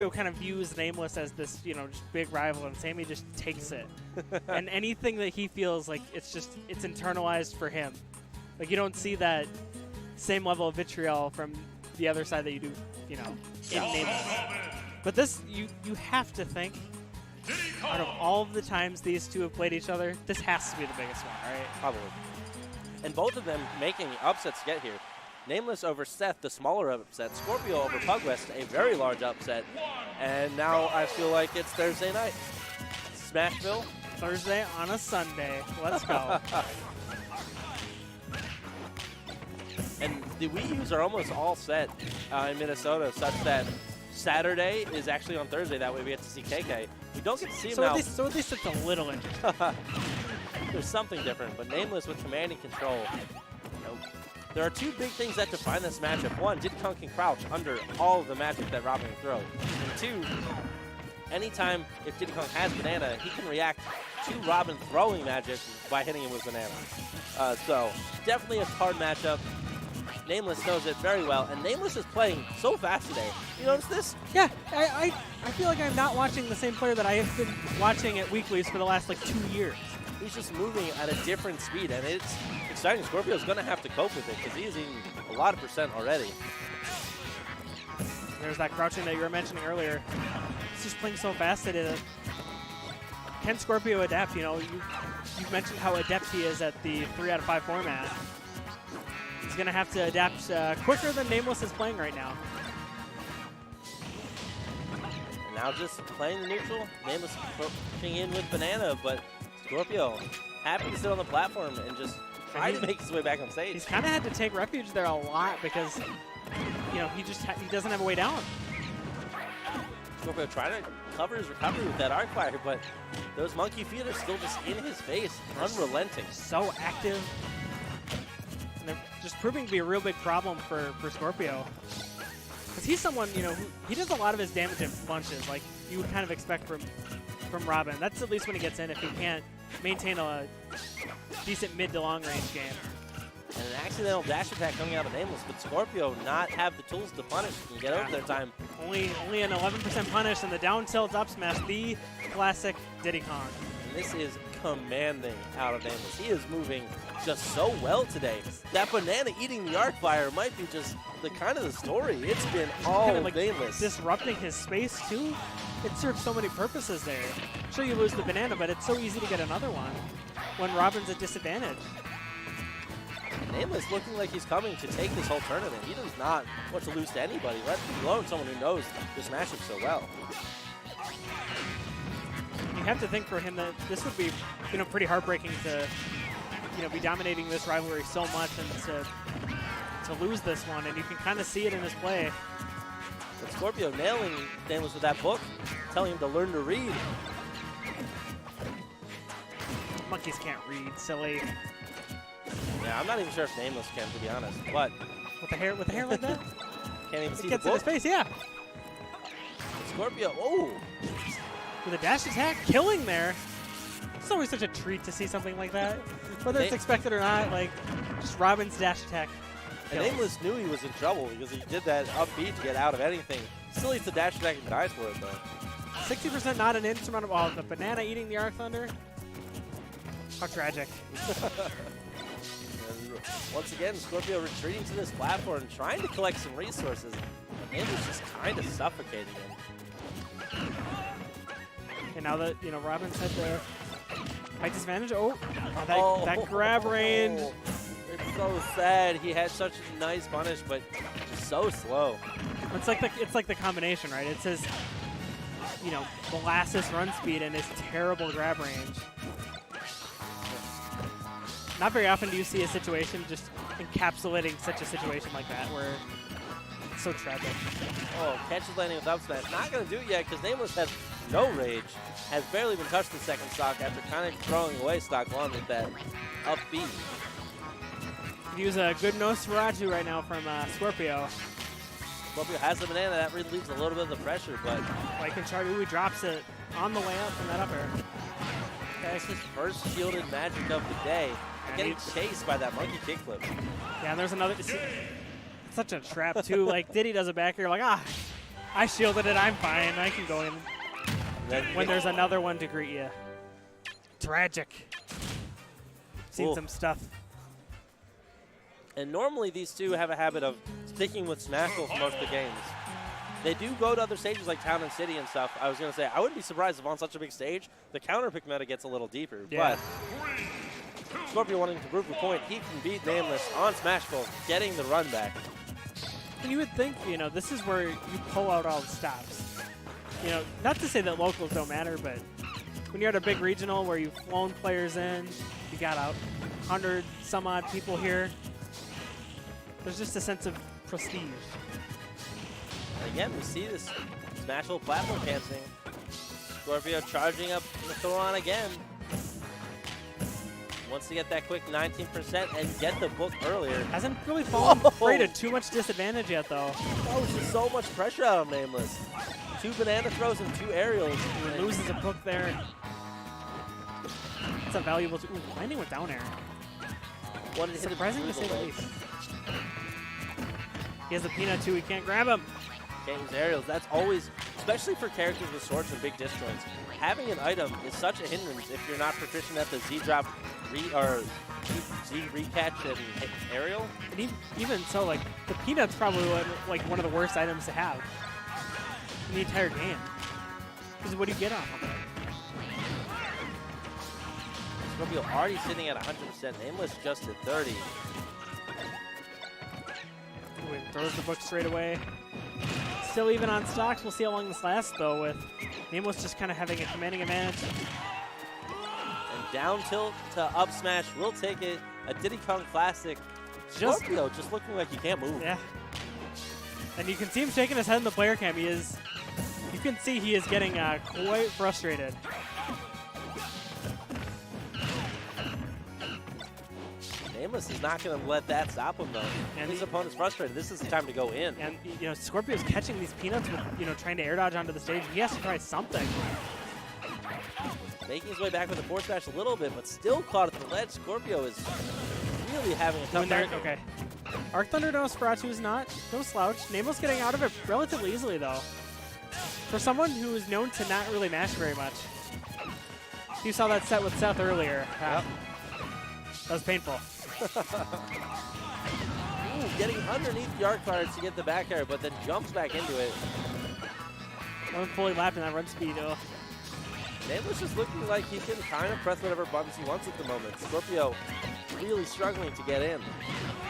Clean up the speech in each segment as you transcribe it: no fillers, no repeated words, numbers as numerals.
kind of views NameLess as this, just big rival, and Sammy just takes it. And anything that he feels like it's internalized for him. Like, you don't see that same level of vitriol from the other side that you do, in NameLess. But this, you have to think, out of all of the times these two have played each other, this has to be the biggest one, right? Probably. And both of them making upsets to get here. NameLess over Seth, the smaller upset. Skorpio over Pugwest, a very large upset. And now I feel like it's Thursday night. Smashville. Thursday on a Sunday. Let's go. And the WiiUs are almost all set in Minnesota, such that Saturday is actually on Thursday. That way we get to see KK. We don't get to see him now. So at least it's a little interesting. There's something different, but NameLess with command and control. There are two big things that define this matchup. One, Diddy Kong can crouch under all of the magic that Robin can throw. And two, anytime if Diddy Kong has banana, he can react to Robin throwing magic by hitting him with banana. So definitely a hard matchup. NameLess knows it very well, and NameLess is playing so fast today. You notice this? Yeah, I feel like I'm not watching the same player that I have been watching at weeklies for the last, 2 years. He's just moving at a different speed, and it's exciting. Skorpio's going to have to cope with it because he's eating a lot of percent already. There's that crouching that you were mentioning earlier. He's just playing so fast that can Skorpio adapt? You've mentioned how adept he is at the 3 out of 5 format. He's going to have to adapt quicker than NameLess is playing right now. And now just playing the neutral. NameLess pushing in with banana, but Skorpio happy to sit on the platform and just try to make his way back on stage. He's kind of had to take refuge there a lot because, he doesn't have a way down. Skorpio trying to cover his recovery with that arc fire, but those monkey feet are still just in his face, unrelenting. So active. And they're just proving to be a real big problem for Skorpio. Because he's someone, he does a lot of his damage in bunches, like you would kind of expect from Robin. That's at least when he gets in if he can't maintain a decent mid to long range game. And an accidental dash attack coming out of NameLess, but Skorpio not have the tools to punish and get over their time. Only an 11% punish, and the down tilt up smash, the classic Diddy Kong. And this is commanding out of NameLess. He is moving just so well today. That banana eating the arc fire might be just the kind of the story. It's been all kind of NameLess. Disrupting his space too. It serves so many purposes there. Sure, you lose the banana, but it's so easy to get another one when Robin's at disadvantage. NameLess looking like he's coming to take this whole tournament. He does not want to lose to anybody, let alone someone who knows this matchup so well. You have to think for him that this would be, pretty heartbreaking to, be dominating this rivalry so much and to lose this one. And you can kind of see it in his play. But Skorpio nailing NameLess with that book, telling him to learn to read. Monkeys can't read, silly. Yeah, I'm not even sure if NameLess can, to be honest. But with the hair like that, can't even see it the gets in his face. Yeah. Skorpio, oh, with a dash attack, killing there. It's always such a treat to see something like that, whether it's expected or not. Just Robin's dash attack. And NameLess knew he was in trouble because he did that up B to get out of anything. Still eats the dash attack and dies for it, though. 60% not an insurmountable. Oh, the banana eating the Arc Thunder. How tragic. And once again, Skorpio retreating to this platform, trying to collect some resources. NameLess just kind of suffocating him. And now that, Robin's had the height disadvantage. That grab range. It's so sad. He had such a nice punish, but so slow. It's like the combination, right? It's his, molasses run speed and his terrible grab range. Not very often do you see a situation just encapsulating such a situation like that where it's so tragic. Oh, catches landing with up smash. Not going to do it yet because NameLess has no rage. Has barely been touched in second stock after kind of throwing away stock one with that up B. Use a good Nosferatu right now from Skorpio. Skorpio has the banana. That relieves a little bit of the pressure, but like Jaaahsh drops it on the way up from that up air. Okay, it's his first shielded magic of the day. Getting chased by that monkey kickflip. Yeah, and there's another. It's such a trap too. Like Diddy does a back air, like I shielded it. I'm fine. I can go in when there's another one to greet you. Tragic. Seen some stuff. And normally these two have a habit of sticking with Smashville for most of the games. They do go to other stages like Town and City and stuff. I was going to say, I wouldn't be surprised if on such a big stage, the counter pick meta gets a little deeper. Yeah. But Skorpio wanting to prove a point, he can beat NameLess on Smashville, getting the run back. And you would think, you know, this is where you pull out all the stops. You know, not to say that locals don't matter, but when you're at a big regional where you've flown players in, you got out 100 some odd people here, there's just a sense of prestige. And again, we see this Smashville platform dancing. Skorpio charging up the Thoron again. Wants to get that quick 19% and get the book earlier. Hasn't really fallen prey to too much disadvantage yet, though. Oh, it's just so much pressure out of NameLess. 2 banana throws and 2 aerials. He loses a book there. That's a valuable. Landing with down air. Surprising to say the least. He has a peanut too. He can't grab him. Can't use aerials. That's always, especially for characters with swords and big disjoints. Having an item is such a hindrance if you're not proficient at the Z drop or Z recatch and aerial. And even so, like the peanut's probably like one of the worst items to have in the entire game. Because what do you get off of it? Skorpio already sitting at 100%. NameLess just at 30. Ooh, it throws the book straight away. Still even on stocks. We'll see how long this lasts, though, with NameLess just kind of having a commanding advantage. And down tilt to up smash. We'll take it. A Diddy Kong classic. Skorpio just looking like he can't move. Yeah. And you can see him shaking his head in the player cam. You can see he is getting quite frustrated. NameLess is not going to let that stop him, though. And his opponent's frustrated. This is the time to go in. And, you know, Skorpio's catching these peanuts with, you know, trying to air dodge onto the stage. He has to try something. Making his way back with a forward smash a little bit, but still caught at the ledge. Skorpio is really having a tough time. Okay. Arc Thunder no Nosferatu is no slouch. NameLess getting out of it relatively easily, though. For someone who is known to not really mash very much. You saw that set with Seth earlier. Yep. That was painful. Ooh, getting underneath the arc cards to get the back air, but then jumps back into it. Wasn't fully lapped in that run speed, though. NameLess just looking like he can kind of press whatever buttons he wants at the moment. Skorpio really struggling to get in.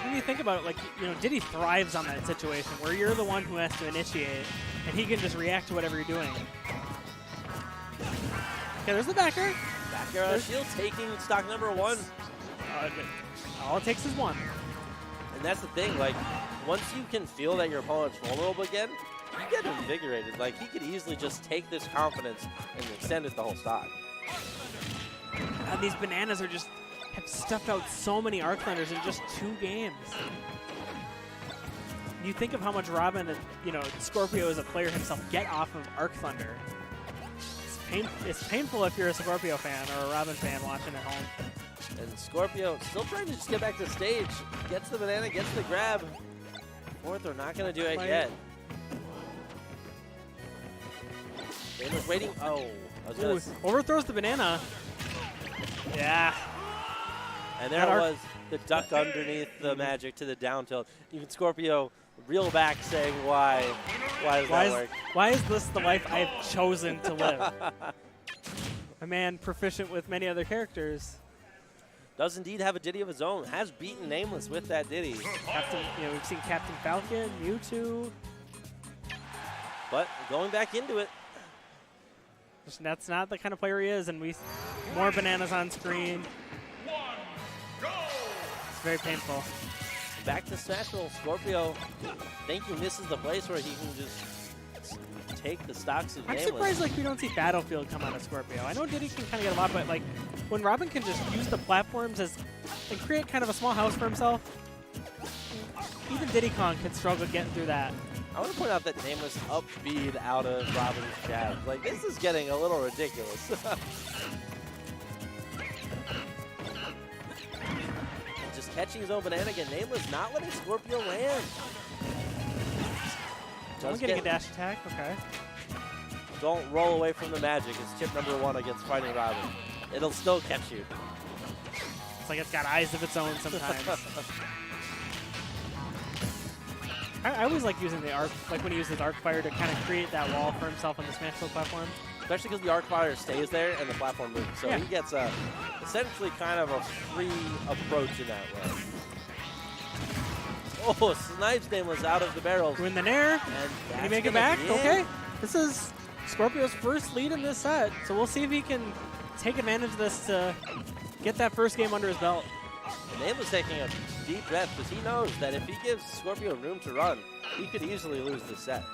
When you think about it, like, you know, Diddy thrives on that situation where you're the one who has to initiate, and he can just react to whatever you're doing. Okay, there's the back air. Back air on the shield, taking stock number 1. All it takes is 1. And that's the thing, like, once you can feel that your opponent's vulnerable again, you get invigorated. Like, he could easily just take this confidence and extend it the whole stock. And these bananas are just have stuffed out so many Arc Thunders in just 2 games. You think of how much Robin and, you know, Skorpio as a player himself get off of Arc Thunder. It's painful if you're a Skorpio fan or a Robin fan watching at home. And Skorpio still trying to just get back to the stage. Gets the banana, gets the grab. Fourth, they're not going to do it yet. NameLess waiting. Oh, I was gonna overthrows the banana. Yeah. And there was the duck underneath the magic to the down tilt. Even Skorpio reel back saying, why does that work? Why is this the life I have chosen to live? A man proficient with many other characters. Does indeed have a Diddy of his own. Has beaten NameLess with that Diddy. Captain, you know, we've seen Captain Falcon, Mewtwo. But going back into it. That's not the kind of player he is, and more bananas on screen. It's very painful. Back to Smashville. Skorpio thinking this is the place where he can just take the stocks of NameLess. I'm surprised like we don't see Battlefield come out of Skorpio. I know Diddy can kind of get a lot, but like when Robin can just use the platforms and create kind of a small house for himself, even Diddy Kong can struggle getting through that. I want to point out that NameLess up-bead out of Robin's jab. Like, this is getting a little ridiculous. And just catching his own banana again. NameLess not letting Skorpio land. Only getting a dash attack. Okay. Don't roll away from the magic. It's tip number 1 against fighting Robin. It'll still catch you. It's like it's got eyes of its own sometimes. I always like using the arc, like when he uses arc fire to kind of create that wall for himself on the Smash Bros. Platform. Especially because the arc fire stays there and the platform moves. So he gets essentially kind of a free approach in that way. Oh, Snipes Nameless out of the barrels. Doing the nair. Can he make it back? Okay. This is Skorpio's first lead in this set. So we'll see if he can take advantage of this to get that first game under his belt. And Nameless taking a deep breath because he knows that if he gives Skorpio room to run, he could easily lose this set.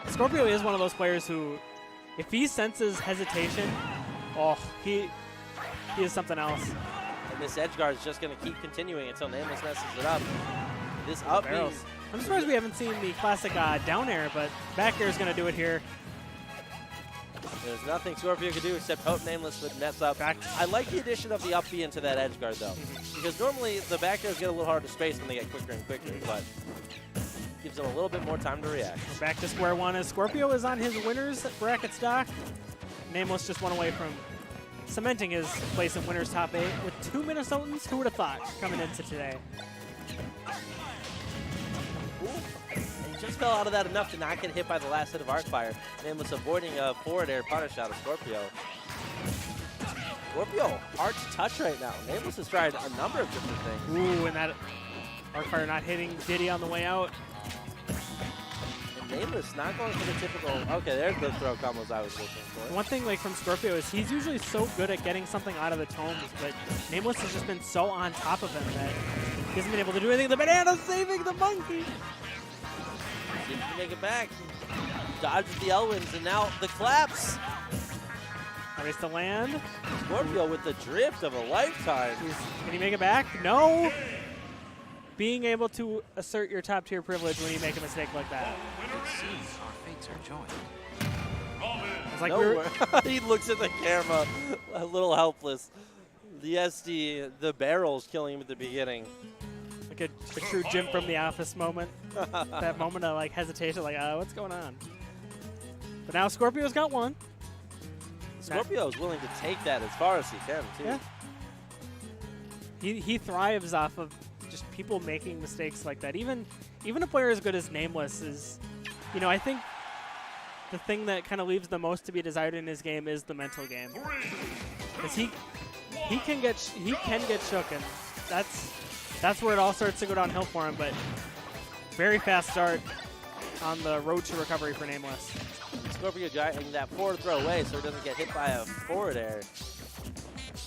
Skorpio is one of those players who, if he senses hesitation, oh, he is something else. And this edge guard is just going to keep continuing until Nameless messes it up. This up barrels. I'm surprised we haven't seen the classic down air, but back air is going to do it here. There's nothing Skorpio could do except hope Nameless with nets up. I like the addition of the up B into that edge guard, though, because normally the back airs get a little harder to space when they get quicker and quicker, but gives them a little bit more time to react. We're back to square one as Skorpio is on his winner's bracket stock. Nameless just one away from cementing his place in winner's top 8 with 2 Minnesotans. Who would have thought coming into today? He just fell out of that enough to not get hit by the last hit of arc fire. Nameless avoiding a forward air punish out of Skorpio. Skorpio hard to touch right now. Nameless has tried a number of different things. Ooh, and that arc fire not hitting Diddy on the way out. And Nameless not going for the typical. Okay, there's the throw combos I was looking for. One thing like from Skorpio is he's usually so good at getting something out of the tomes, but Nameless has just been so on top of him that he hasn't been able to do anything. The banana saving the monkey. Didn't make it back. Dodges the Elwins, and now the claps. Race to land. Skorpio with the drift of a lifetime. Can he make it back? No. Being able to assert your top tier privilege when you make a mistake like that. It's like he looks at the camera, a little helpless. The SD, the barrels killing him at the beginning. Like a true Jim from The Office moment. That moment of like hesitation, like, what's going on? But now Skorpio's got one. Skorpio is willing to take that as far as he can, too. Yeah. He thrives off of just people making mistakes like that. Even a player as good as Nameless is, you know, I think the thing that kind of leaves the most to be desired in his game is the mental game. Because he can get shook, and that's where it all starts to go downhill for him. But very fast start on the road to recovery for Nameless. Skorpio driving that forward throw away so he doesn't get hit by a forward air.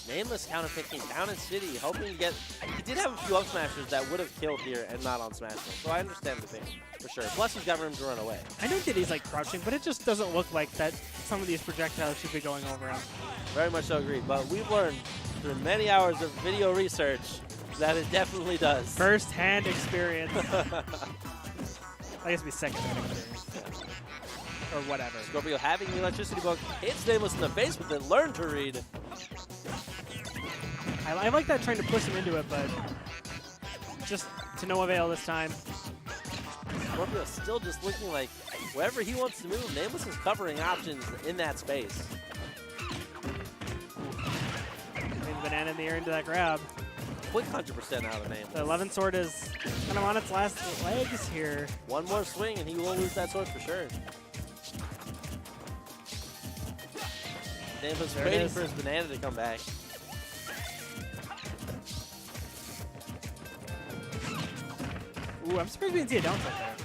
Nameless counterpicking down in City, hoping to get. He did have a few up smashers that would have killed here and not on Smash Bros. So I understand the thing for sure. Plus he's got room to run away. I know Diddy's like crouching, but it just doesn't look like that. Some of these projectiles should be going over him. Very much so agreed. But we've learned through many hours of video research that it definitely does. First-hand experience. I guess it'd be second-hand experience. Or whatever. Skorpio having the electricity book hits Nameless in the face, but then learn to read. I like that, trying to push him into it, but just to no avail this time. Skorpio still just looking like wherever he wants to move, Nameless is covering options in that space. And banana in the air into that grab. Quick 100% out of Nameless. The 11 sword is kind of on its last legs here. One more swing and he will lose that sword for sure. Nameless waiting for his banana to come back. Ooh, I'm surprised we didn't see a down tilt there.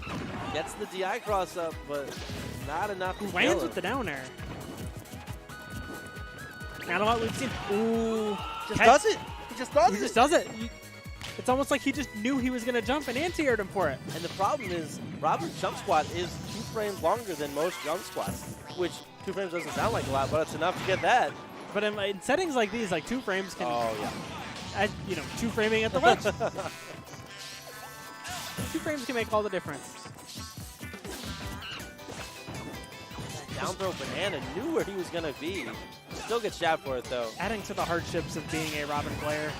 Gets the DI cross up, but not enough to lands with the down air. Not a lot we've seen. Ooh. Just does it. He just does it. He just does it. It's almost like he just knew he was going to jump and anti-aired him for it. And the problem is, Robin's jump squat is 2 frames longer than most jump squats, which 2 frames doesn't sound like a lot, but it's enough to get that. But in settings like these, like 2 frames can, yeah. You know, 2 framing at the ledge. 2 frames can make all the difference. Down throw banana, knew where he was going to be. Still gets jabbed for it, though. Adding to the hardships of being a Robin player.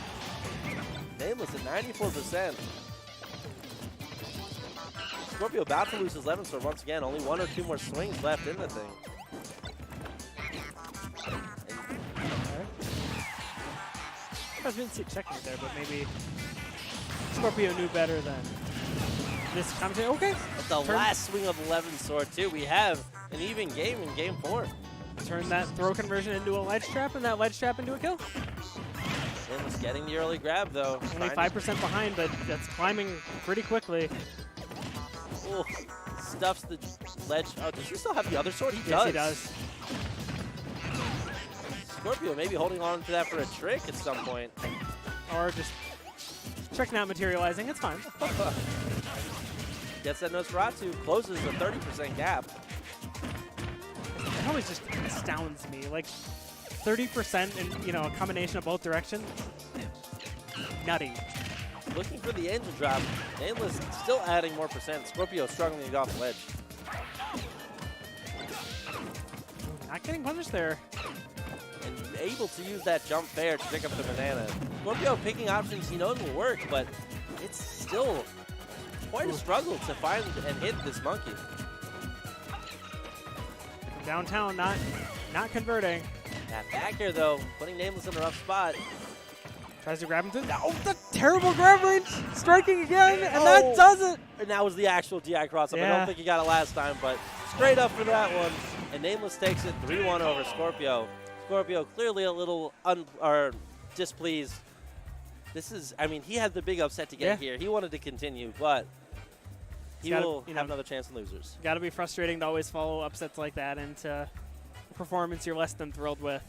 Nameless at 94%. Skorpio about to lose his 11 sword once again. Only 1 or 2 more swings left in the thing. I didn't see checking it there, but maybe Skorpio knew better than this commentator. Okay. At the last swing of 11 sword, too, we have an even game in game 4. Turn that throw conversion into a ledge trap and that ledge trap into a kill. Nameless getting the early grab, though. Only 5% behind, but that's climbing pretty quickly. Ooh, stuffs the ledge. Oh, does he still have the other sword? He does. Yes, he does. Skorpio maybe holding on to that for a trick at some point. Or just trick not materializing. It's fine. Gets that Nosferatu, closes the 30% gap. It always just astounds me. Like 30% in, you know, a combination of both directions. Nutty. Looking for the angel drop. NameLess still adding more percent. Skorpio struggling to get off the ledge. Not getting punished there. And able to use that jump fair to pick up the banana. Skorpio picking options he knows will work, but it's still quite a struggle to find and hit this monkey. Downtown, not converting. That back here, though, putting NameLess in a rough spot. Tries to grab him through. Oh, the terrible grab range. Striking again, and that does it. And that was the actual DI cross-up. Yeah. I don't think he got it last time, but straight up for that one. And NameLess takes it 3-1 over Skorpio. Skorpio clearly a little displeased. This is, I mean, he had the big upset to get here. He wanted to continue, but he will have another chance in losers. Got to be frustrating to always follow upsets like that into a performance you're less than thrilled with.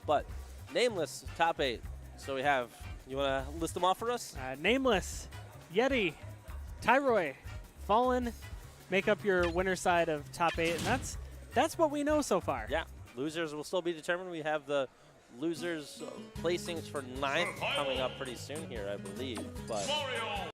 But NameLess, top 8. So we have, you want to list them off for us? NameLess, Yeti, Tyroy, Fallen, make up your winner side of top 8, and that's what we know so far. Yeah, losers will still be determined. We have the losers placings for 9th coming up pretty soon here, I believe. But